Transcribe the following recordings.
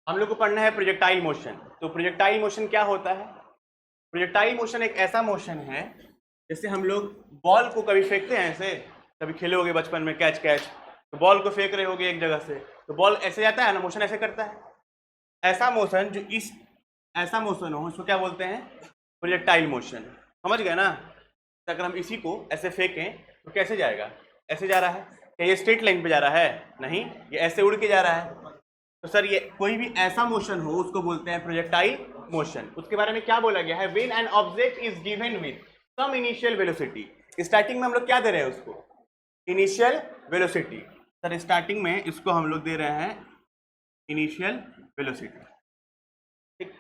हम लोग को पढ़ना है प्रोजेक्टाइल मोशन। तो प्रोजेक्टाइल मोशन क्या होता है? प्रोजेक्टाइल मोशन एक ऐसा मोशन है जैसे हम लोग बॉल को कभी फेंकते हैं, ऐसे कभी खेले होगे बचपन में कैच कैच, तो बॉल को फेंक रहे होगे एक जगह से, तो बॉल ऐसे जाता है ना, मोशन ऐसे करता है। ऐसा मोशन जो इस ऐसा मोशन हो उसको क्या बोलते हैं? Projectile motion. समझ गए ना? तो अगर हम इसी को ऐसे फेंकें तो कैसे जाएगा? ऐसे जा रहा है। क्या ये स्ट्रेट लाइन पे जा रहा है? नहीं, ये ऐसे उड़ के जा रहा है। तो सर ये कोई भी ऐसा मोशन हो उसको बोलते हैं प्रोजेक्टाइल मोशन। उसके बारे में क्या बोला गया है? When an object is given with some initial velocity. Starting में हम लोग क्या दे रहे हैं उसको? Initial velocity. सर स्टार्टिंग में इसको हम लोग दे रहे हैं इनिशियल वेलोसिटी। ठीक,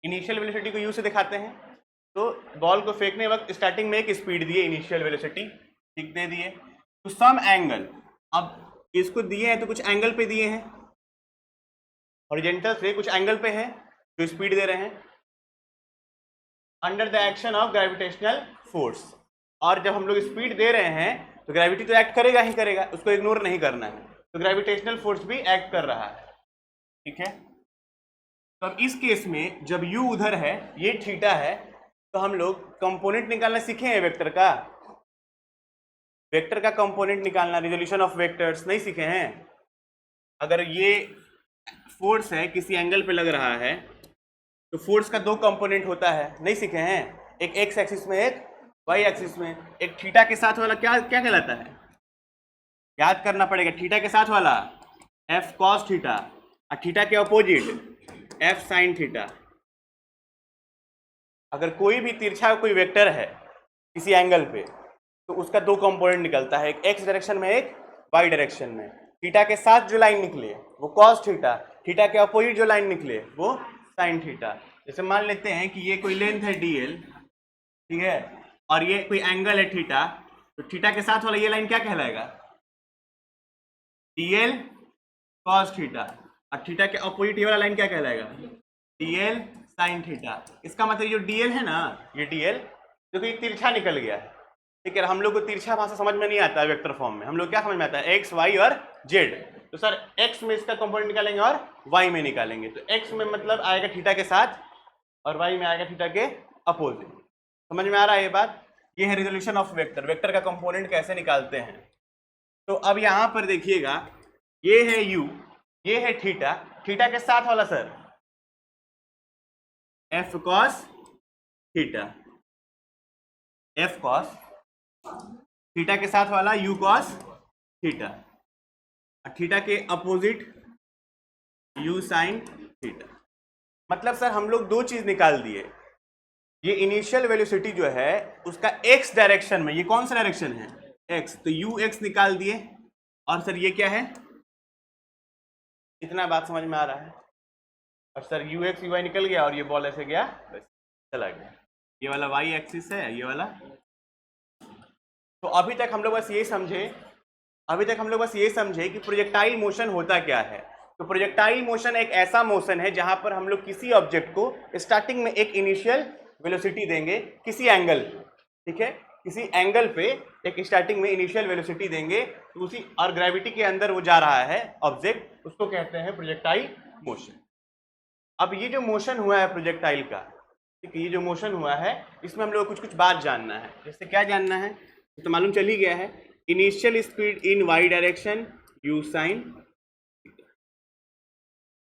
इनिशियल वेलोसिटी को यू से दिखाते हैं। तो बॉल को फेंकने वक्त स्टार्टिंग में एक स्पीड दिए, इनिशियल वेलोसिटी, ठीक, दे दिए। तो सम एंगल, अब इसको दिए हैं तो कुछ एंगल पे दिए हैं, हॉरिजॉन्टल से कुछ एंगल पे है जो स्पीड दे रहे हैं under the action of gravitational force. और जब हम लोग स्पीड दे रहे हैं तो ग्रेविटी तो एक्ट करेगा ही करेगा, उसको इग्नोर नहीं करना है, तो ग्रेविटेशनल फोर्स भी एक्ट कर रहा है। ठीक है, तो अब इस केस में जब u उधर है, ये थीटा है, तो हम लोग कंपोनेंट निकालना सीखे हैं वेक्टर का। वेक्टर का कंपोनेंट निकालना, रिजोल्यूशन ऑफ वेक्टर्स नहीं सीखे हैं? अगर ये फोर्स है किसी एंगल पे लग रहा है तो फोर्स का दो कंपोनेंट होता है, नहीं सीखे हैं? एक एक्स एक्सिस में, एक वाई एक्सिस में। एक थीटा के साथ वाला क्या क्या कहलाता है? याद करना पड़ेगा। थीटा के साथ वाला एफ कॉस थीटा, और थीटा के अपोजिट एफ साइन थीटा। अगर कोई भी तिरछा कोई वेक्टर है किसी एंगल पे तो उसका दो कंपोनेंट निकलता है, एक एक्स डायरेक्शन में, एक वाई डायरेक्शन में। थीटा के साथ जो लाइन निकले वो कॉस थीटा, थीटा के अपोजिट जो लाइन निकले वो साइन थीटा। जैसे मान लेते हैं कि ये कोई लेंथ है डीएल, ठीक है, और ये कोई एंगल है थीटा, तो थीटा के साथ वाला ये लाइन क्या कहलाएगा? DL cos theta. और थीटा के अपोजिट ये वाला लाइन क्या कहलाएगा? DL sine theta. इसका मतलब जो डीएल है ना, ये डीएल जो कि तिरछा निकल गया है। ठीक है, हम लोग को तिरछा भाषा समझ में नहीं आता है वेक्टर फॉर्म में। हम लोग क्या समझ में आता है? एक्स वाई और जेड। तो सर एक्स में इसका कंपोनेंट निकालेंगे और वाई में निकालेंगे। तो एक्स में मतलब आएगा थीटा के साथ और वाई में आएगा थीटा के अपोजिट। समझ में आ रहा है ये बात? ये है रिजोल्यूशन ऑफ वेक्टर, वेक्टर का कंपोनेंट कैसे निकालते हैं। तो अब यहां पर देखिएगा, ये है u, ये है थीटा, थीटा के साथ वाला sir F cos theta, F cos theta के साथ वाला u कॉस थीटा, थीटा के अपोजिट u साइन थीटा। मतलब सर हम लोग दो चीज निकाल दिए। ये इनिशियल वेलोसिटी जो है उसका x डायरेक्शन में, ये कौन सा डायरेक्शन है? x, तो ux निकाल दिए। और सर ये क्या है? इतना बात समझ में आ रहा है? और सर ux uy निकल गया और ये बॉल ऐसे गया, बस चला गया। ये वाला y एक्सिस है, ये वाला। तो अभी तक हम लोग बस ये समझे कि प्रोजेक्टाइल मोशन होता क्या है। तो प्रोजेक्टाइल मोशन एक ऐसा मोशन है जहां पर हम लोग किसी ऑब्जेक्ट को स्टार्टिंग में एक इनिशियल वेलोसिटी देंगे किसी एंगल, ठीक है, किसी एंगल पे एक स्टार्टिंग में इनिशियल वेलोसिटी देंगे, तो उसी और ग्रेविटी के अंदर वो जा रहा है ऑब्जेक्ट, उसको कहते हैं प्रोजेक्टाइल मोशन। अब ये जो मोशन हुआ है प्रोजेक्टाइल का, ठीक है, ये जो मोशन हुआ है इसमें हम लोग को कुछ कुछ बात जानना है। जैसे क्या जानना है? तो मालूम चल ही गया है, initial speed in Y direction u sine,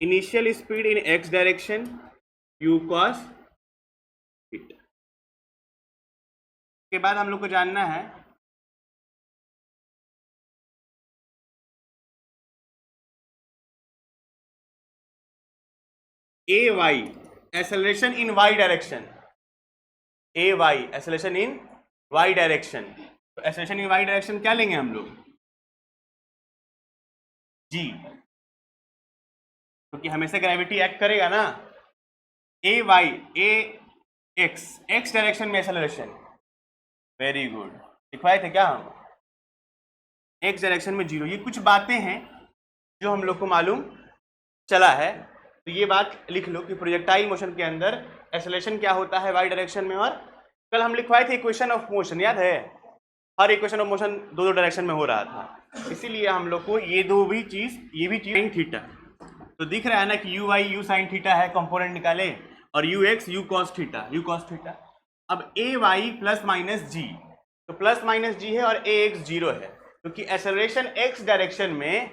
initial speed in X direction u cos theta. के बाद हम लोग को जानना है A Y acceleration in Y direction, A Y acceleration in Y direction. तो एक्सेलरेशन इन वाई डायरेक्शन क्या लेंगे हम लोग? जी, क्योंकि हमेशा ग्रेविटी एक्ट करेगा ना। ए वाई, ए एक्स, एक्स डायरेक्शन में एक्सेलरेशन, वेरी गुड, लिखवाए थे क्या हम? एक्स डायरेक्शन में जीरो। ये कुछ बातें हैं जो हम लोग को मालूम चला है, तो ये बात लिख लो कि प्रोजेक्टाइल मोशन के अंदर एक्सेलरेशन क्या होता है वाई डायरेक्शन में। और कल हम लिखवाए थे इक्वेशन ऑफ मोशन, याद है? हर इक्वेशन ऑफ मोशन दो दो डायरेक्शन में हो रहा था। इसीलिए हम लोग को ये भी चीज साइन थीटा, तो दिख रहा है ना कि you y u sine theta है, कंपोनेंट निकाले, और you x you cos theta. अब ए वाई प्लस माइनस जी, तो प्लस माइनस जी है और ए एक्स जीरो है, क्योंकि एक्सेलरेशन एक्स डायरेक्शन में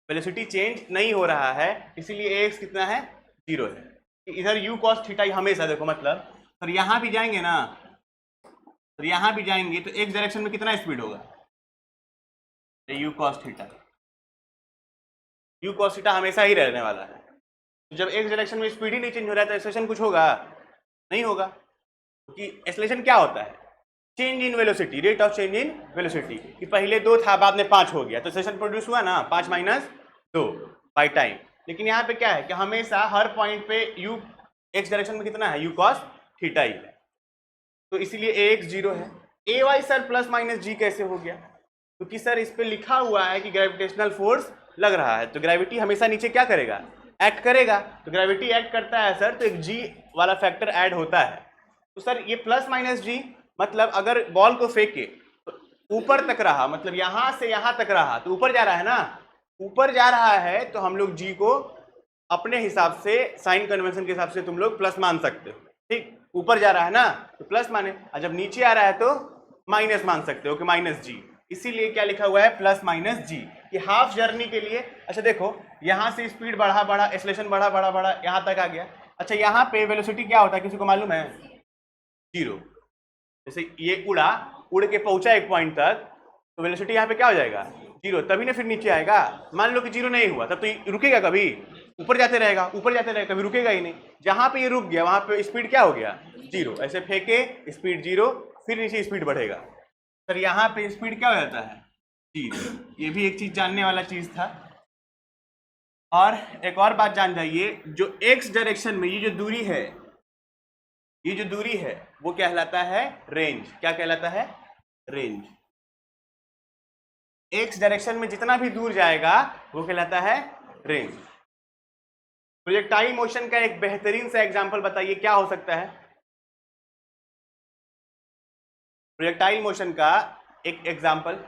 वेलोसिटी चेंज नहीं हो रहा है, इसीलिए ए एक्स कितना है, जीरो है। इधर यू कॉस थीटा हमेशा देखो, मतलब सर यहाँ भी जाएंगे ना, तो यहाँ भी जाएंगे तो एक्स डायरेक्शन में कितना स्पीड होगा, यू कॉस थीटा हमेशा ही रहने वाला है। जब एक्स डायरेक्शन में स्पीड ही नहीं चेंज हो रहा है तो एक्सेलरेशन कुछ होगा नहीं होगा, क्योंकि एक्सेलरेशन क्या होता है, change in velocity, rate of change in velocity, कि पहले 2 था बाद में 5 हो गया, तो एक्सेलरेशन प्रोड्यूस हुआ ना 5 माइनस 2 बाई टाइम। लेकिन यहाँ पे क्या है कि हमेशा हर पॉइंट पे यू एक्स डायरेक्शन में कितना है, यू कॉस थीटा ही है, तो इसीलिए ए एक्स जीरो है। A why sir plus minus जी कैसे हो गया, क्योंकि सर इस पे लिखा हुआ है कि ग्रेविटेशनल फोर्स लग रहा है, तो ग्रेविटी हमेशा नीचे क्या करेगा, एक्ट करेगा, तो ग्रेविटी एक्ट करता है सर, तो एक जी वाला फैक्टर ऐड होता है। तो सर ये प्लस माइनस जी, मतलब अगर बॉल को फेंके तो ऊपर तक रहा, मतलब यहां से यहां तक रहा, तो ऊपर जा रहा है ना, ऊपर जा रहा है, तो हम लोग जी को अपने हिसाब से साइन कन्वेंशन के हिसाब से तुम लोग प्लस मान सकते हो, ठीक, ऊपर जा रहा है ना तो प्लस माने, और जब नीचे आ रहा है तो माइनस मान सकते हो कि माइनस जी, इसीलिए क्या लिखा हुआ है, प्लस माइनस जी, कि हाफ जर्नी के लिए। अच्छा देखो यहां से स्पीड बढ़ा एक्सेलरेशन बढ़ा यहां तक आ गया। अच्छा यहाँ पे वेलोसिटी क्या होता है, किसी को मालूम है, जीरो। जैसे ये उड़ के पहुंचा एक पॉइंट तक, तो वेलोसिटी यहाँ पे क्या हो जाएगा, जीरो, तभी ना फिर नीचे आएगा। मान लो कि जीरो नहीं हुआ तब तो रुकेगा, कभी ऊपर जाते रहेगा, कभी रुकेगा ही नहीं। जहां पे ये रुक गया वहां पे स्पीड क्या हो गया, जीरो। ऐसे फेंके स्पीड जीरो, फिर नीचे स्पीड बढ़ेगा, सर यहाँ पे स्पीड क्या हो जाता है, जीरो। ये भी एक चीज जानने वाला चीज था। और एक और बात जान जाइए, जो एक्स डायरेक्शन में ये जो दूरी है, वो कहलाता है रेंज। क्या कहलाता है, रेंज। एक्स डायरेक्शन में जितना भी दूर जाएगा वो कहलाता है रेंज। प्रोजेक्टाइल मोशन का एक बेहतरीन सा एग्जांपल बताइए क्या हो सकता है, प्रोजेक्टाइल मोशन का एक एग्जांपल,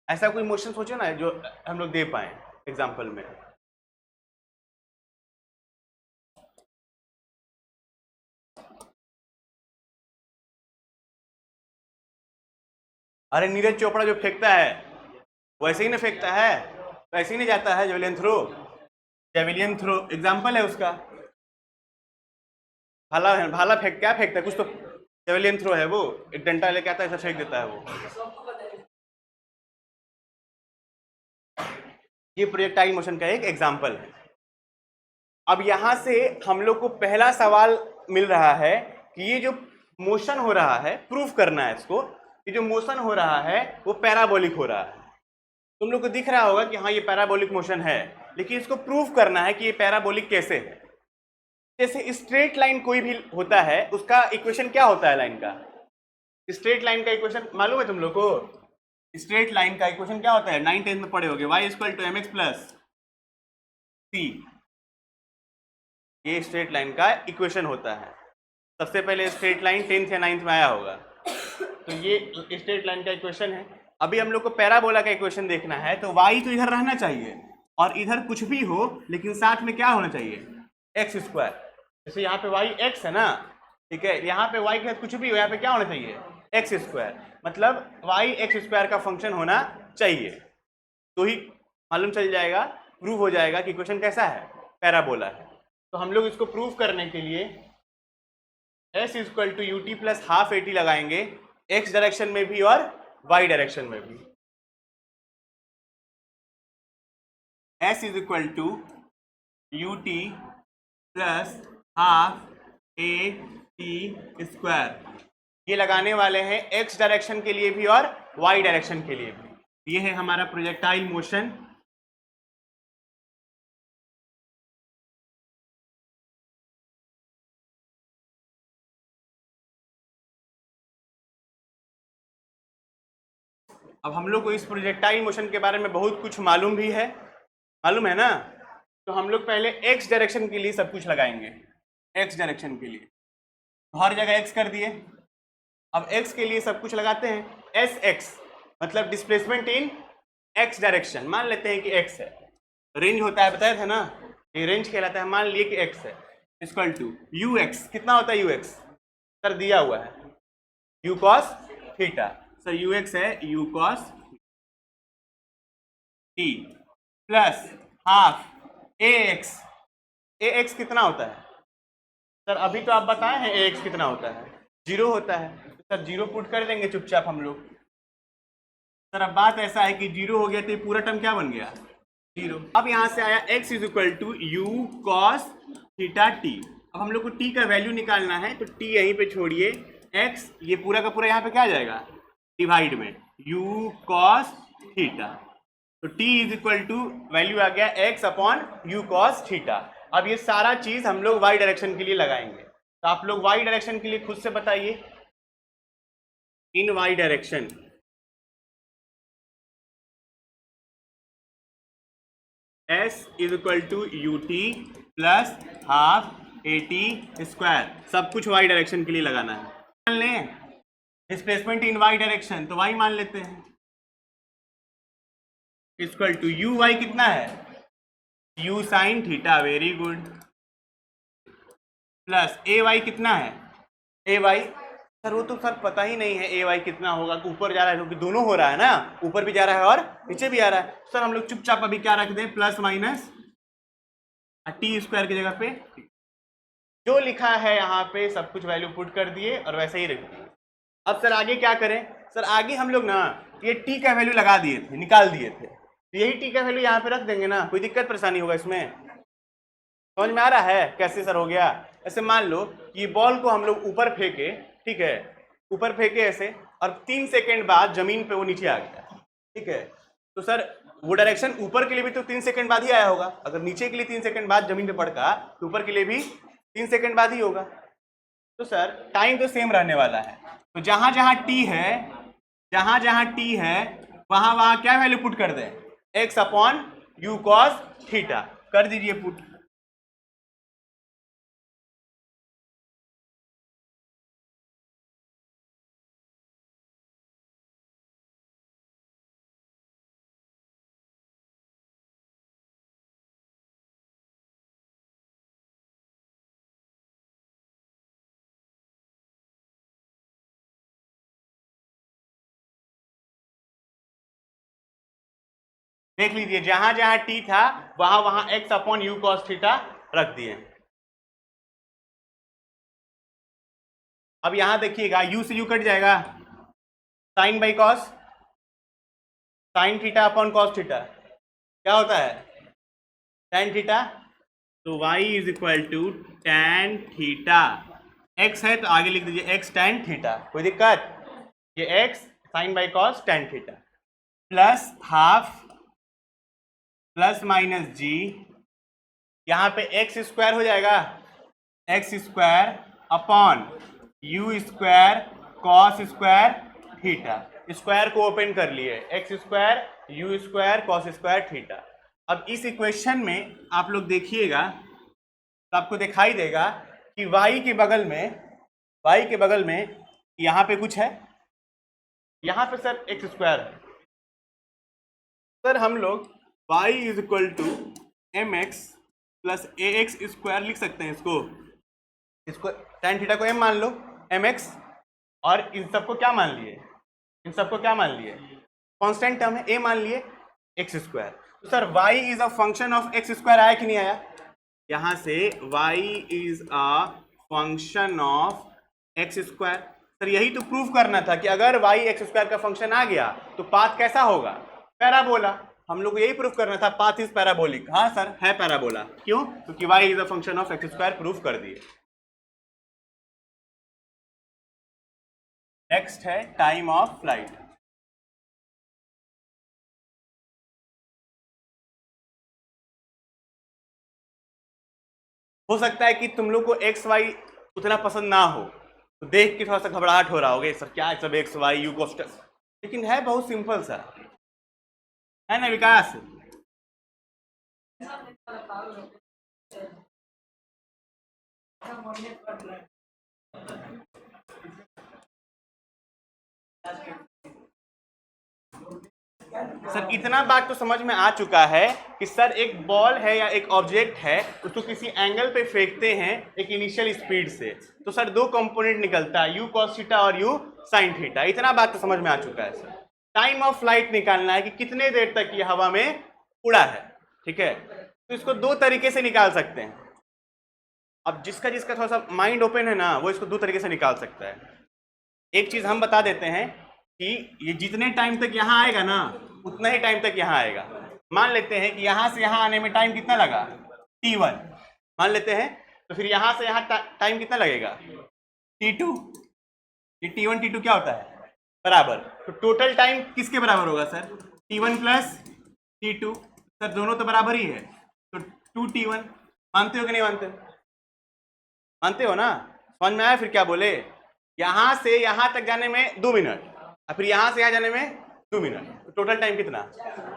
ऐसा कोई मोशन सोचो ना जो हम लोग दे पाए एग्जांपल में। अरे नीरज चोपड़ा जो फेंकता है वैसे ही ना फेंकता है, तो ऐसे ही नहीं जाता है जेवलियन थ्रो एग्जाम्पल है उसका। भाला फेंक, क्या फेंकता है कुछ तो, जेवलियन थ्रो है वो, एक डंडा लेके आता है ऐसा फेंक देता है वो। ये प्रोजेक्टाइल मोशन का एक एग्जाम्पल है। अब यहां से हम लोग को पहला सवाल मिल रहा है कि ये जो मोशन हो रहा है, प्रूफ करना है इसको, ये जो मोशन हो रहा है वो पैराबोलिक हो रहा है। तुम लोग को दिख रहा होगा कि हाँ ये पैराबोलिक मोशन है, लेकिन इसको प्रूफ करना है कि ये पैराबोलिक कैसे है। जैसे स्ट्रेट लाइन कोई भी होता है, उसका इक्वेशन क्या होता है लाइन का, स्ट्रेट लाइन का इक्वेशन मालूम है तुम लोग को, स्ट्रेट लाइन का इक्वेशन क्या होता है, 9th 10th में पढ़े होगे, y equal to mx plus c, ये स्ट्रेट लाइन का इक्वेशन होता है। सबसे पहले स्ट्रेट लाइन 10th या 9th में आया होगा, तो ये स्ट्रेट लाइन का इक्वेशन है। अभी हम लोग को पैराबोला का इक्वेशन देखना है, तो y तो इधर रहना चाहिए और इधर कुछ भी हो, लेकिन साथ में क्या होना चाहिए, एक्स स्क्वायर। जैसे यहाँ पे y x है ना, ठीक है, यहाँ पे y के साथ कुछ भी हो, यहाँ पे क्या होना चाहिए, एक्स स्क्वायर, मतलब y एक्स स्क्वायर का फंक्शन होना चाहिए, तो ही मालूम चल जाएगा, प्रूव हो जाएगा कि इक्वेशन कैसा है, पैराबोला है। तो हम लोग इसको प्रूव करने के लिए s equal to u t plus half a t लगाएंगे, x डायरेक्शन में भी और y डायरेक्शन में भी। s is equal to u t plus half a t square, ये लगाने वाले हैं x डायरेक्शन के लिए भी और y डायरेक्शन के लिए भी। ये है हमारा प्रोजेक्टाइल मोशन। अब हम लोग को इस प्रोजेक्टाइल मोशन के बारे में बहुत कुछ मालूम भी है, मालूम है ना, तो हम लोग पहले x डायरेक्शन के लिए सब कुछ लगाएंगे। x डायरेक्शन के लिए हर जगह x कर दिए, अब x के लिए सब कुछ लगाते हैं, एस एक्स मतलब डिस्प्लेसमेंट इन x डायरेक्शन। मान लेते हैं कि x है, रेंज होता है, बताया था ना, ये रेंज कहलाता है। मान लिए कि x है, इक्वल टू यू एक्स। कितना होता है यू एक्स? सर दिया हुआ है U cos theta. Sir U X है U cos T plus half A X. A X कितना होता है सर? अभी तो आप बताए हैं ए एक्स कितना होता है, 0 होता है। तो सर 0 पुट कर देंगे चुपचाप हम लोग। सर अब बात ऐसा है कि 0 हो गया तो ये पूरा टर्म क्या बन गया? 0। अब यहाँ से आया x is equal to u cos theta t. अब हम लोग को t का वैल्यू निकालना है, तो t यहीं पे छोड़िए, x ये पूरा का पूरा यहाँ पे क्या आ जाएगा? डिवाइड में u कॉस थीटा। तो t is equal to value आ गया x upon you cos theta. अब ये सारा चीज हम लोग y डायरेक्शन के लिए लगाएंगे। तो आप लोग y डायरेक्शन के लिए खुद से बताइए, in y direction s is equal to u t plus half a t square. सब कुछ y डायरेक्शन के लिए लगाना है। मान लें डिस्प्लेसमेंट इन y डायरेक्शन, तो y मान लेते हैं, इक्वल टू यू वाई कितना है? U sine theta, very good, plus a y कितना है? ए वाई सर वो तो सर पता ही नहीं है ए वाई कितना होगा, तो ऊपर जा रहा है क्योंकि दोनों हो रहा है ना, ऊपर भी जा रहा है और नीचे भी आ रहा है। सर हम लोग चुपचाप अभी क्या रख दें, प्लस माइनस टी स्क्वायर की जगह पे जो लिखा है यहाँ पे सब कुछ वैल्यू पुट कर दिए और वैसे ही रख दिए। अब सर आगे क्या करें? सर आगे हम लोग ना ये टी का वैल्यू लगा दिए थे, निकाल दिए थे, तो यही टी का वैल्यू यहाँ पे रख देंगे ना, कोई दिक्कत परेशानी होगा इसमें? समझ में आ रहा है कैसे सर हो गया? ऐसे मान लो कि बॉल को हम लोग ऊपर फेंके, ठीक है, ऊपर फेंके ऐसे, और 3 सेकंड बाद जमीन पे वो नीचे आ गया, ठीक है, तो सर वो डायरेक्शन ऊपर के लिए भी तो 3 सेकंड बाद ही आया होगा। अगर नीचे के लिए 3 सेकंड बाद जमीन पे पड़ता तो ऊपर के लिए भी 3 सेकंड बाद ही होगा। तो सर टाइम तो सेम रहने वाला है, तो जहां जहां टी है, जहां जहां टी है वहां वहां क्या वैल्यू पुट कर दें? X upon you cos theta कर दीजिए पुट। देख लीजिए जहां जहां टी था वहां वहां x upon you cos theta रख दिए। अब यहां देखिएगा यू से यू कट जाएगा, sine by cos, sine theta upon cos theta क्या होता है? Tan theta. तो y is equal to tan theta. x है तो आगे लिख दीजिए x टैन थीटा, कोई दिक्कत? ये x sine by cos tan theta plus half plus minus G, यहाँ पे एक्स स्क्वायर हो जाएगा, X square upon U square cos square theta. Square को ओपन कर लिए, X square U square cos square theta. अब इस इक्वेशन में आप लोग देखिएगा तो आपको दिखाई देगा कि y के बगल में, y के बगल में यहाँ पे कुछ है, यहाँ पे सर एक्स स्क्वायर है। सर हम लोग y is equal to m x plus a x square लिख सकते हैं इसको tan थीटा को m मान लो, एम एक्स, और इन सबको क्या मान लिए? इन सबको क्या मान लिए? कांस्टेंट टर्म है, a मान लिए एक्स स्क्वायर। तो sir y is a function of x square आया कि नहीं आया? यहां से y is a function of x square. Sir यही तो प्रूव करना था कि अगर y एक्स स्क्वायर का फंक्शन आ गया तो पाथ कैसा होगा? पैराबोला। हम लोग को यही प्रूफ करना था, पाथ इज पैराबोलिक। हाँ सर है पैराबोला, क्यों? क्योंकि y is a function of x square, proof कर दिए। नेक्स्ट है टाइम ऑफ फ्लाइट। हो सकता है कि तुम लोग को एक्स वाई उतना पसंद ना हो, तो देख के थोड़ा सा घबराहट हो रहा होगा, सर क्या सब एक्स वाई यू कोस्टस, लेकिन है बहुत सिंपल सा, है ना विकास? सर इतना बात तो समझ में आ चुका है कि सर एक बॉल है या एक ऑब्जेक्ट है, उसको किसी एंगल पे फेंकते हैं एक इनिशियल स्पीड से, तो सर दो कंपोनेंट निकलता है, यू कॉस थीटा और यू साइन थीटा। इतना बात तो समझ में आ चुका है सर। टाइम ऑफ फ्लाइट निकालना है कि कितने देर तक ये हवा में उड़ा है, ठीक है। तो इसको दो तरीके से निकाल सकते हैं। अब जिसका जिसका थोड़ा सा माइंड ओपन है ना, वो इसको दो तरीके से निकाल सकता है। एक चीज हम बता देते हैं कि ये जितने टाइम तक यहाँ आएगा ना, उतना ही टाइम तक यहाँ आएगा। मान लेते हैं कि यहाँ से यहाँ आने में टाइम कितना लगा, t1 मान लेते हैं, तो फिर यहाँ से यहाँ टाइम कितना लगेगा, t2। ये t1 t2 क्या होता है, बराबर। तो टोटल टाइम किसके बराबर होगा sir, t1 plus t2। Sir दोनों तो बराबर ही है, तो 2t1। मानते हो कि नहीं मानते, मानते हो ना, समझ में आया। फिर क्या बोले, यहां से यहां तक जाने में 2 मिनट और फिर यहां से यहां जाने में 2 मिनट, तो टोटल टाइम कितना,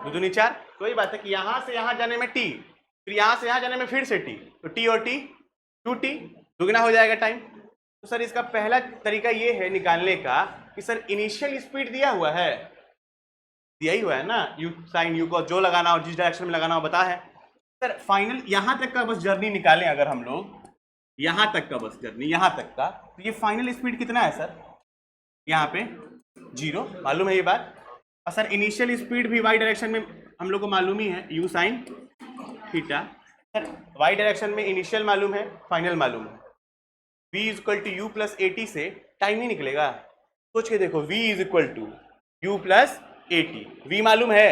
2 दूनी 4। तो वही बात है कि यहां से यहां जाने में t, फिर यहां से यहां जाने में फिर से t, तो t और t 2t, दुगना हो जाएगा टाइम। तो सर इसका पहला तरीका ये है निकालने का कि सर इनिशियल स्पीड दिया हुआ है, दिया ही हुआ है ना, यू साइन यू को जो लगाना हो, जिस डायरेक्शन में लगाना हो बता है। सर फाइनल यहां तक का बस जर्नी निकालें अगर हम लोग, यहां तक का बस जर्नी, यहां तक का, तो ये फाइनल स्पीड कितना है सर, यहाँ पे 0, मालूम है ये बात। और सर इनिशियल स्पीड भी वाई डायरेक्शन में हम लोग को मालूम ही है, u sine theta. Sir y direction में इनिशियल मालूम है, फाइनल मालूम है। v is equal to u plus a t से टाइम नहीं निकलेगा, सोच के देखो, v is equal to u plus a t. V मालूम है,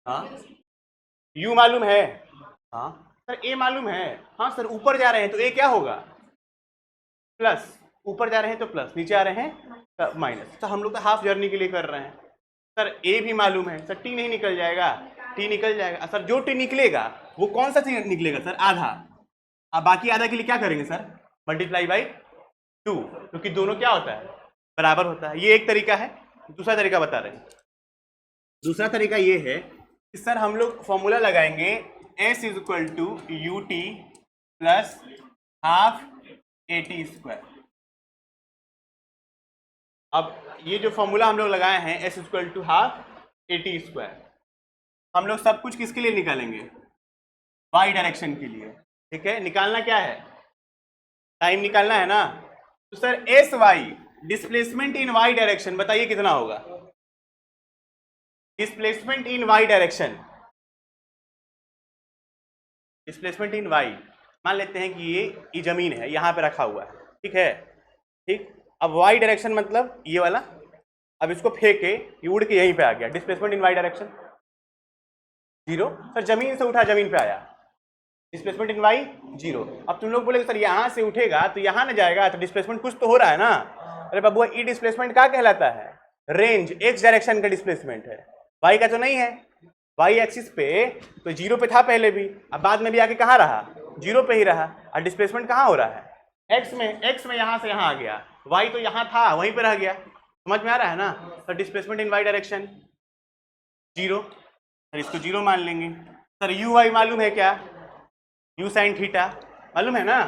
हाँ, u मालूम है, हाँ सर, a मालूम है, हाँ सर। ऊपर जा रहे हैं तो a क्या होगा, प्लस, ऊपर जा रहे हैं तो प्लस, नीचे आ रहे हैं माइनस। तो हम लोग तो हाफ जर्नी के लिए कर रहे हैं। सर a भी मालूम है, सर t नहीं निकल जाएगा, t निकल जाएगा। सर जो t निकलेगा वो कौन सा चीज निकलेगा सर, आधा। अब बाकी आधा के लिए क्या करेंगे सर, मल्टीप्लाई बाई 2, क्योंकि दोनों क्या होता है, बराबर होता है। ये एक तरीका है। दूसरा तरीका बता रहे हैं, दूसरा तरीका ये है कि सर हम लोग फॉर्मूला लगाएंगे s is equal to u t plus half a t square. अब ये जो फॉर्मूला हम लोग लगाए हैं s is equal to half a t square, हम लोग सब कुछ किसके लिए निकालेंगे, y डायरेक्शन के लिए, ठीक है। निकालना क्या है, टाइम निकालना है ना। तो sir s y, displacement in y direction, बताइए कितना होगा, displacement in y direction, displacement in y, मान लेते हैं कि ये जमीन है, यहाँ पे रखा हुआ है, ठीक है, ठीक। अब y डायरेक्शन मतलब ये वाला, अब इसको फेंके, ये उड़ के यहीं पे आ गया, displacement in y direction 0। Sir जमीन से उठा, जमीन पे आया, डिस्प्लेसमेंट इन y 0। अब तुम लोग बोले सर यहाँ से उठेगा तो यहाँ न जाएगा, तो डिस्प्लेसमेंट कुछ तो हो रहा है ना। अरे बाबू, ई डिस्प्लेसमेंट क्या कहलाता है, रेंज, x डायरेक्शन का डिस्प्लेसमेंट है, y का तो नहीं है। y एक्सिस पे तो 0 पे था पहले भी, अब बाद में भी आके कहाँ रहा, 0 पे ही रहा। और डिस्प्लेसमेंट कहाँ हो रहा है, x में यहाँ से यहाँ आ गया, y तो यहाँ था वहीं पे रह गया। समझ में आ रहा है ना। तो displacement in y direction 0, sir इसको 0 मान लेंगे। सर यू वाई मालूम है क्या, यू साइन थीटा मालूम है ना।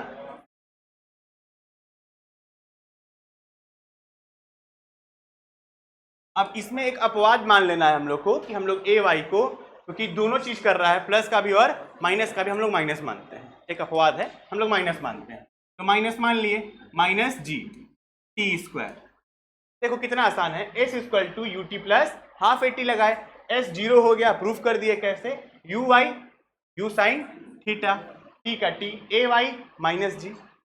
अब इसमें एक अपवाद मान लेना है हम लोग को कि हम लोग ए वाई को, क्योंकि दोनों चीज कर रहा है, प्लस का भी और माइनस का भी हम लोग माइनस मानते हैं, एक अपवाद है, हम लोग माइनस मानते हैं। तो माइनस मान लिए, माइनस जी टी स्क्वायर। देखो कितना आसान है, s equal to u t plus half a t लगाए, एस 0 हो गया, प्रूफ कर दिए कैसे, u y u sine theta, t का t a y minus g.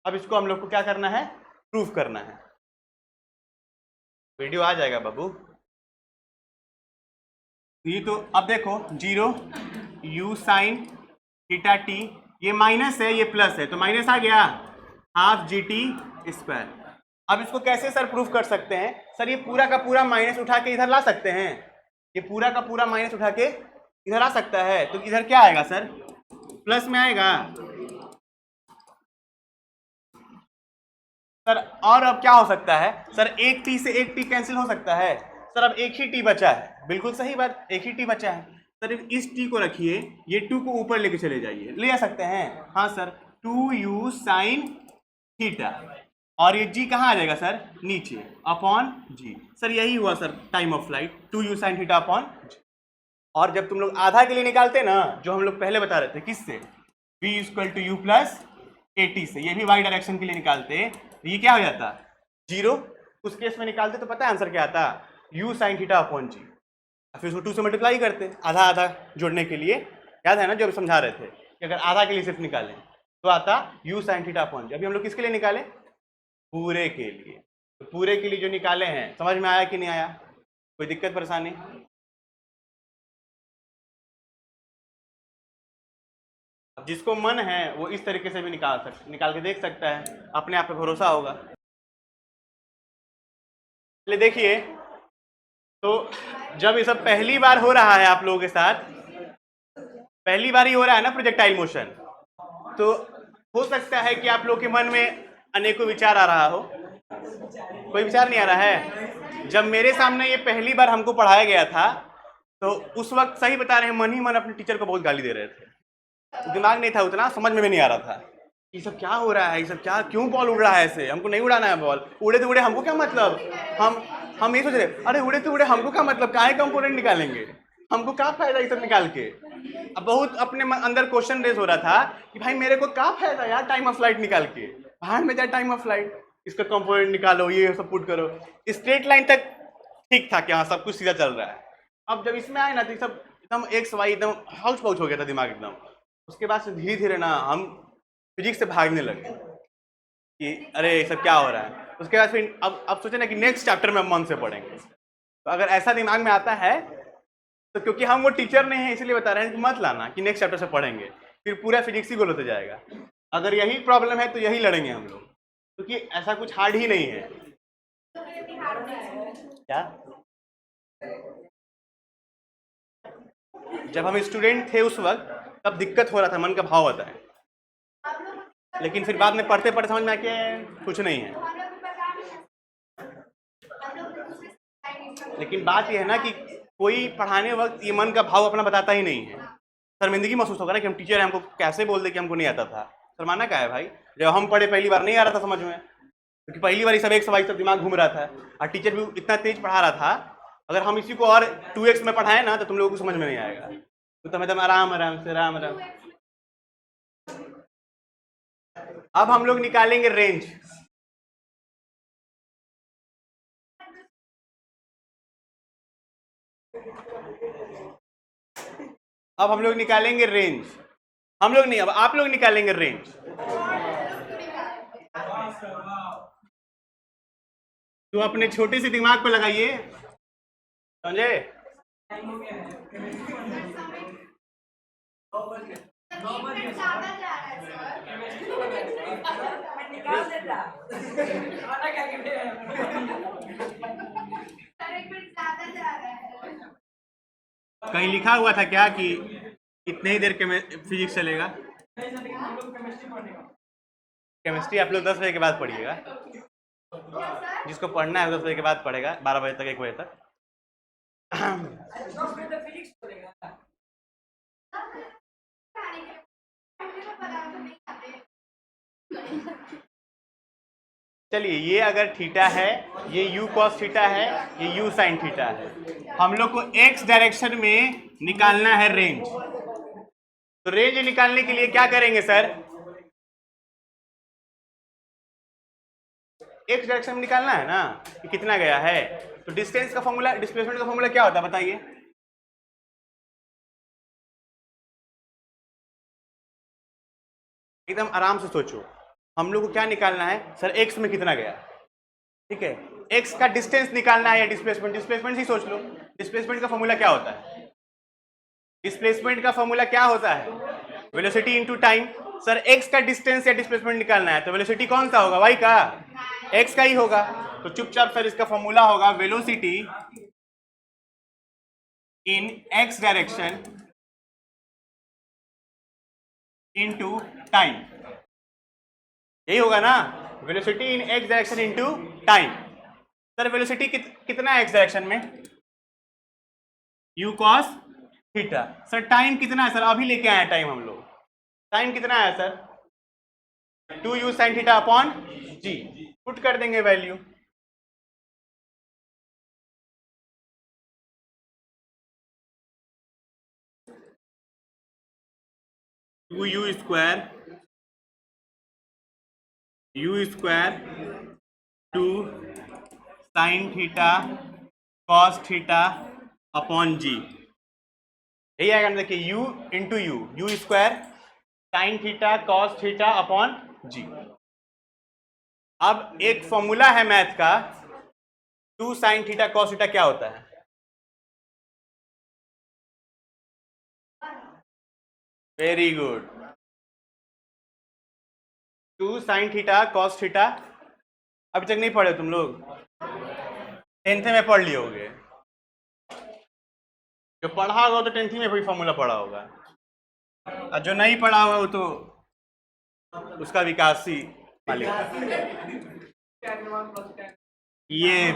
अब इसको हम लोग को क्या करना है, प्रूफ करना है। वीडियो आ जाएगा बाबू। ये तो अब देखो 0 यू साइन थीटा टी, ये माइनस है ये प्लस है, तो माइनस आ गया, हाफ जी टी स्क्वायर। अब इसको कैसे सर प्रूफ कर सकते हैं, सर ये पूरा का पूरा माइनस उठा के इधर ला सकते हैं, ये पूरा का पूरा माइनस उठा के इधर आ सकता है, तो इधर क्या आएगा सर, प्लस में आएगा। सर और अब क्या हो सकता है, सर एक टी से एक टी कैंसिल हो सकता है, सर अब एक ही टी बचा है, बिल्कुल सही बात, एक ही टी बचा है। सर इस टी को रखिए, ये 2 को ऊपर लेके चले जाइए, ले आ सकते हैं, हाँ सर, 2u साइन थीटा, और ये g कहाँ आ जाएगा सर, नीचे अपॉन g। सर यही हुआ sir time of flight, 2u sin theta upon g। और जब तुम लोग आधा के लिए निकालते ना, जो हम लोग पहले बता रहे थे, किससे, v equal to u plus at से, ये भी y डायरेक्शन के लिए निकालते, तो ये क्या हो जाता, 0। उस केस में निकालते तो पता है आंसर क्या आता, u sin theta upon g। फिर उसको 2 से मल्टीप्लाई करते आधा आधा जोड़ने के लिए, याद है ना जो समझा रहे थे कि अगर आधा के लिए सिर्फ निकालें तो आता u sin theta upon g। अभी हम लोग किसके लिए निकाले, पूरे के लिए। तो पूरे के लिए जो निकाले हैं, समझ में आया कि नहीं आया, कोई दिक्कत परेशानी? अब जिसको मन है वो इस तरीके से भी निकाल के देख सकता है, अपने आप पे भरोसा होगा। चलिए देखिए, तो जब ये सब पहली बार हो रहा है आप लोगों के साथ, पहली बार ही हो रहा है ना प्रोजेक्टाइल मोशन, तो हो सकता है कि आप लोग के मन में अनेकों विचार आ रहा हो। कोई विचार नहीं आ रहा है? जब मेरे सामने ये पहली बार हमको पढ़ाया गया था, तो उस वक्त सही बता रहे हैं, मन ही मन अपने टीचर को बहुत गाली दे रहे थे। दिमाग नहीं था उतना, समझ में भी नहीं आ रहा था ये सब क्या हो रहा है, ये सब क्या, क्यों बॉल उड़ रहा है ऐसे, हमको नहीं उड़ाना है बॉल, उड़े तो उड़े, हमको क्या मतलब, हम ये सोच रहे, अरे उड़े तो उड़े, हमको क्या मतलब, काहे कंपोनेंट निकालेंगे, हमको क्या फायदा ये सब निकाल के। अब बहुत अपने अंदर क्वेश्चन रेज हो रहा था कि भाई मेरे को क्या फायदा यार टाइम ऑफ फ्लाइट निकाल के, बाहर में जाए टाइम ऑफ फ्लाइट, इसका कंपोनेंट निकालो, ये सब पुट करो। स्ट्रेट लाइन तक ठीक था कि हाँ सब कुछ सीधा चल रहा है। अब जब इसमें आए ना तो सब एकदम एक्स वाई एकदम हाउच पाउच हो गया था दिमाग एकदम। उसके बाद से धीरे धीरे ना हम फिजिक्स से भागने लगे कि अरे ये सब क्या हो रहा है। उसके बाद फिर अब सोचे ना कि नेक्स्ट चैप्टर में हम मन से पढ़ेंगे। तो अगर ऐसा दिमाग में आता है तो क्योंकि हम वो टीचर नहीं है इसलिए बता रहे हैं कि मत लाना कि नेक्स्ट चैप्टर से पढ़ेंगे, फिर पूरा फिजिक्स ही गोल होते जाएगा। अगर यही प्रॉब्लम है तो यही लड़ेंगे हम लोग, क्योंकि ऐसा कुछ हार्ड ही नहीं है। क्या जब हम स्टूडेंट थे उस वक्त तब दिक्कत हो रहा था, मन का भाव होता है, लेकिन फिर बाद में पढ़ते पढ़ते समझ में आ के कुछ नहीं है। लेकिन बात यह है ना कि कोई पढ़ाने वक्त ये मन का भाव अपना बताता ही नहीं है। शर्मिंदगी महसूस होगा ना कि हम टीचर हैं, हमको कैसे बोल दे कि हमको नहीं आता था। शर्माना क्या है भाई, जब हम पढ़े पहली बार नहीं आ रहा था समझ में, क्योंकि पहली बार सब एक सवाई सब दिमाग घूम रहा था और टीचर भी इतना तेज पढ़ा रहा था। अगर हम इसी को और 2x में पढ़ाए ना तो तुम लोगों को समझ में नहीं आएगा। तो मैं आराम आराम से राम राम। अब हम लोग निकालेंगे रेंज। अब हम लोग निकालेंगे रेंज, हम लोग नहीं, अब आप लोग निकालेंगे रेंज। तो अपने छोटे से दिमाग पे लगाइए, समझे? कहीं लिखा हुआ था क्या कि इतने ही देर के फिजिक्स चलेगा? केमिस्ट्री आप लोग 10 बजे के बाद पढ़िएगा, जिसको पढ़ना है 10 बजे के बाद पढ़ेगा, 12 बजे तक 1 बजे तक। चलिए, ये अगर थीटा है, ये u cos थीटा है, ये u sin थीटा है। हम लोग को x डायरेक्शन में निकालना है रेंज। तो रेंज निकालने के लिए क्या करेंगे सर? x डायरेक्शन में निकालना है ना कि कितना गया है। तो डिस्टेंस का फॉर्मूला, डिस्प्लेसमेंट का फॉर्मूला क्या होता है बताइए? एकदम आराम से सोचो, हम लोग को क्या निकालना है सर? x में कितना गया, ठीक है। x का डिस्टेंस निकालना है या डिस्प्लेसमेंट? डिस्प्लेसमेंट ही सोच लो। डिस्प्लेसमेंट का फॉर्मूला क्या होता है? डिस्प्लेसमेंट का फॉर्मूला क्या होता है? Velocity into time. Sir x का डिस्टेंस या डिस्प्लेसमेंट निकालना है तो वेलोसिटी कौन सा होगा? y का, x का ही होगा। तो चुपचाप सर इसका फॉर्मूला होगा वेलोसिटी इन x डायरेक्शन इनटू टाइम, यही होगा ना, वेलोसिटी इन x direction into time. Sir velocity कितना है x डायरेक्शन में? u cos theta. Sir time कितना है सर? अभी लेके आए टाइम हम लोग, टाइम कितना है sir? 2u sin theta upon g। Put कर देंगे value. Two U square two sine theta cos theta upon G, यही आएगा ना। देखिए u into U square sine theta cos theta upon G. अब एक फॉर्मूला है मैथ का, two sine theta cos theta क्या होता है? Very good. Two sine theta cos theta अभी तक नहीं पढ़े तुम लोग? 10th में पढ़ लिए होगे। जो पढ़ा होगा तो 10th में कोई फॉर्मूला पढ़ा होगा, और जो नहीं पढ़ा हुआ वो तो उसका विकास ही मालिक। ये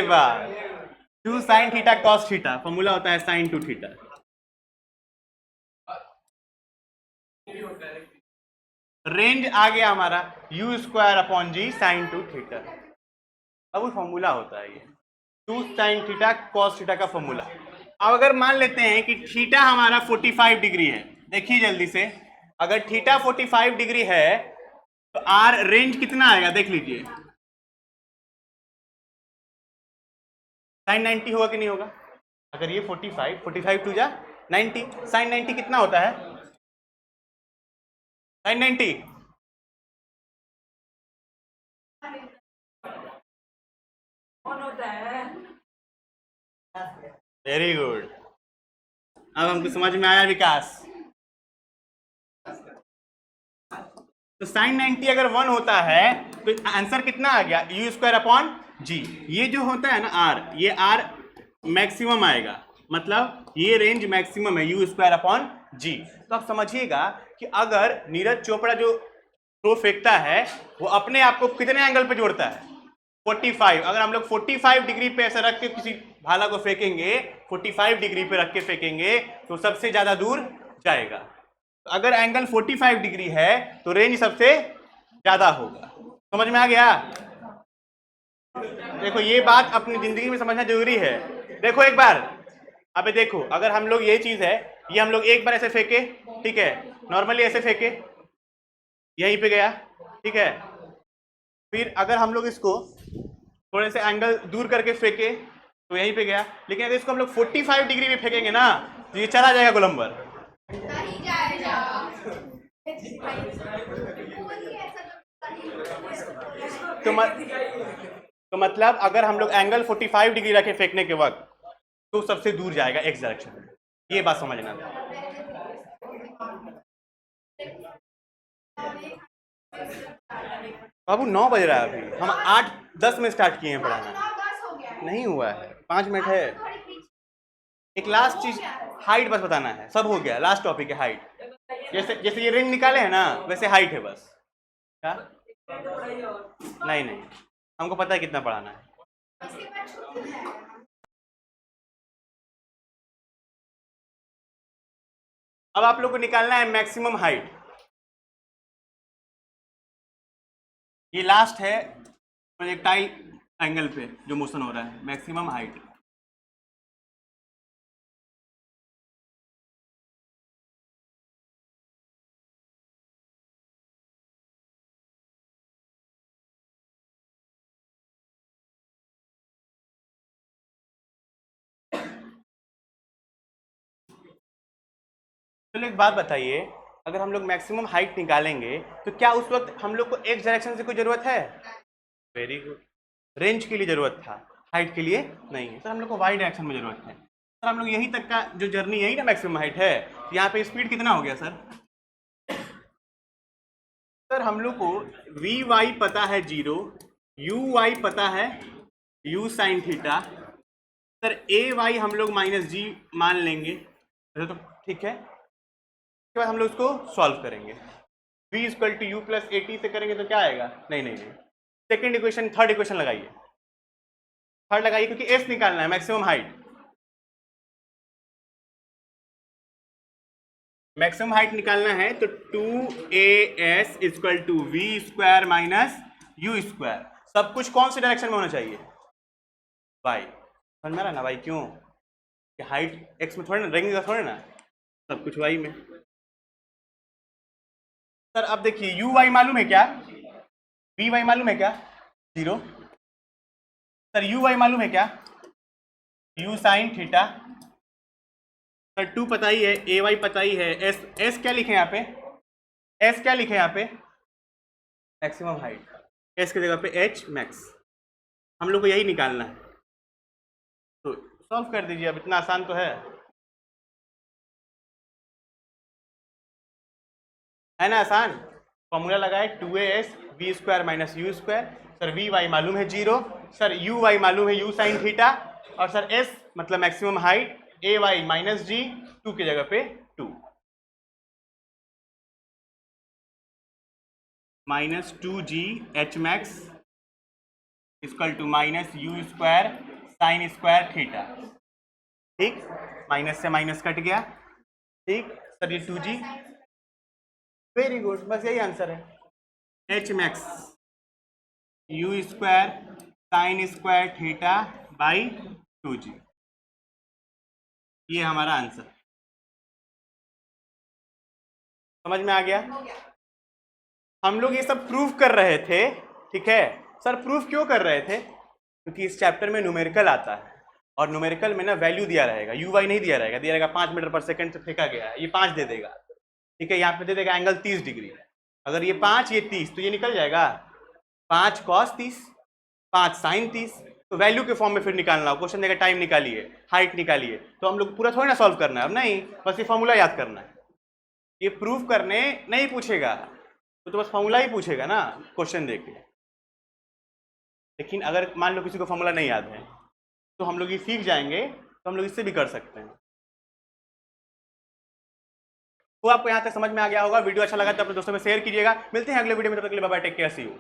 बात two sine theta cos theta formula होता है साइन टू थीटा। रेंज आ गया हमारा u square upon g sine two theta. अब वो फॉर्मूला होता है ये two sine theta cos theta का फॉर्मूला। अब अगर मान लेते हैं कि थीटा हमारा 45 डिग्री है, देखिए जल्दी से, अगर थीटा 45 डिग्री है तो आर रेंज कितना आएगा देख लीजिए। साइन 90 होगा कि नहीं होगा? अगर ये 45 टू जा 90, साइन 90 कितना होता है? Sine 90 very good. अब हमको समझ में आया विकास। तो साइन 90 अगर 1 होता है तो आंसर कितना आ गया? यू स्क्वायर अपॉन जी। ये जो होता है ना आर, ये आर मैक्सिमम आएगा, मतलब ये रेंज मैक्सिमम है यू स्क्वायर अपॉन जी। तो आप समझिएगा कि अगर नीरज चोपड़ा जो थ्रो फेंकता है वो अपने आप को कितने एंगल पे जोड़ता है? 45। अगर हम लोग 45 डिग्री पे ऐसा रख के किसी भाला को फेंकेंगे, 45 डिग्री पे रख के फेंकेंगे तो सबसे ज्यादा दूर जाएगा। तो अगर एंगल 45 डिग्री है तो रेंज सबसे ज्यादा होगा। समझ में आ गया? देखो ये बात अपनी जिंदगी में समझना जरूरी है। देखो एक बार, अबे देखो, अगर हम लोग ये चीज है, ये हम लोग एक बार ऐसे फेंके, ठीक है, नॉर्मली ऐसे फेंके, यहीं पे गया, ठीक है, फिर अगर हम लोग इसको थोड़े से एंगल दूर करके फेंके तो यहीं पे गया, लेकिन अगर इसको हम लोग 45 डिग्री में फेंकेंगे ना तो ये चला जाएगा गोलंबर। तो मतलब अगर हम लोग एंगल 45 डिग्री रखे फेंकने के वक्त तो सबसे दूर जाएगा एक्स डायरेक्शन में। ये बात समझना था। बाबू 9 बज रहा है, अभी हम 8:10 में स्टार्ट किए हैं पढ़ाना। नहीं हुआ है, 5 मिनट है। एक लास्ट चीज, हाइट बस बताना है, सब हो गया। लास्ट टॉपिक है हाइट। जैसे जैसे ये रेंज निकाले हैं ना वैसे हाइट है बस। क्या? नहीं, हमको पता है कितना पढ़ाना है। अब आप लोग को निकालना है मैक्सिमम हाइट। ये लास्ट है प्रोजेक्टाइल एंगल पे जो मोशन हो रहा है, मैक्सिमम हाइट। चलो एक बात बताइए, अगर हम लोग मैक्सिमम हाइट निकालेंगे तो क्या उस वक्त हम लोग को एक्स डायरेक्शन से कोई जरूरत है? Very good. रेंज के लिए जरूरत था, हाइट के लिए नहीं है। सर हम लोग को वाई डायरेक्शन में जरूरत है। सर हम लोग यहीं तक का जो जर्नी यही ना मैक्सिमम हाइट है, तो यहाँ पे स्पीड कितना हो गया सर? सर हम लोग को वी वाई पता है 0, यू वाई पता है u sine theta. Sir a y हम लोग -g मान लेंगे, तो ठीक है। उसके बाद हम लोग उसको सॉल्व करेंगे। v equal to u plus a t से करेंगे तो क्या आएगा? नहीं, सेकेंड इक्वेशन, थर्ड इक्वेशन लगाइए। थर्ड लगाइए क्योंकि एस निकालना है, मैक्सिमम हाइट। मैक्सिमम हाइट निकालना है तो 2as equal to v square minus u square, सब कुछ कौन से डायरेक्शन में होना चाहिए, वाई। समझ में आ रहा ना भाई, क्यों कि हाइट एक्स में थोड़े ना रहेंगे, थोड़े ना, सब कुछ वाई में। सर अब देखिए यू वाई मालूम है क्या, वी वाई मालूम है क्या, 0। सर यू वाई मालूम है क्या, यू साइन थीटा। सर 2 पता ही है, ए वाई पता ही है, एस एस क्या लिखे यहाँ पे, एस क्या लिखे यहाँ पे, मैक्सिमम हाइट, एस की जगह पे एच मैक्स, हम लोग को यही निकालना है। तो सॉल्व कर दीजिए, अब इतना आसान तो है ना, आसान। फॉर्मूला लगाए 2as v square minus u square. Sir v y मालूम है 0, सर यू वाई मालूम है यू साइन थीटा, और सर एस मतलब maximum height, a y minus g, 2 की जगह पे 2 minus 2g h max equal to minus u square sine square theta. ठीक, माइनस से माइनस कट गया। ठीक सर, ये 2g, वेरी गुड, बस यही आंसर है, H max you square sine square theta by 2g, ये हमारा आंसर। समझ में आ गया। हम लोग ये सब प्रूफ कर रहे थे, ठीक है सर। प्रूफ क्यों कर रहे थे, क्योंकि इस चैप्टर में न्यूमेरिकल आता है, और न्यूमेरिकल में ना वैल्यू दिया रहेगा, यू वाई नहीं दिया रहेगा, दिया रहेगा 5 मीटर पर सेकंड से फेंका गया है, ये 5 दे देगा, ठीक है। यहाँ पे दे देगा एंगल 30 डिग्री, अगर ये 5 ये 30 तो ये निकल जाएगा 5 कॉस 30 5 साइन 30, तो वैल्यू के फॉर्म में फिर निकालना हो, क्वेश्चन देगा टाइम निकालिए, हाइट निकालिए, तो हम लोग पूरा थोड़ी ना सॉल्व करना है, अब नहीं, बस ये फॉर्मूला याद करना है। ये प्रूफ करने नहीं पूछेगा, तो बस फॉर्मूला ही पूछेगा ना क्वेश्चन देके। लेकिन अगर मान लो किसी को फॉर्मूला नहीं याद है, तो हम लोग ये सीख जाएंगे, तो हम लोग इससे भी कर सकते हैं। तो आपको यहाँ तक समझ में आ गया होगा। वीडियो अच्छा लगा तो अपने दोस्तों में शेयर कीजिएगा। मिलते हैं अगले वीडियो में, तब तक के लिए bye bye, take care, see you.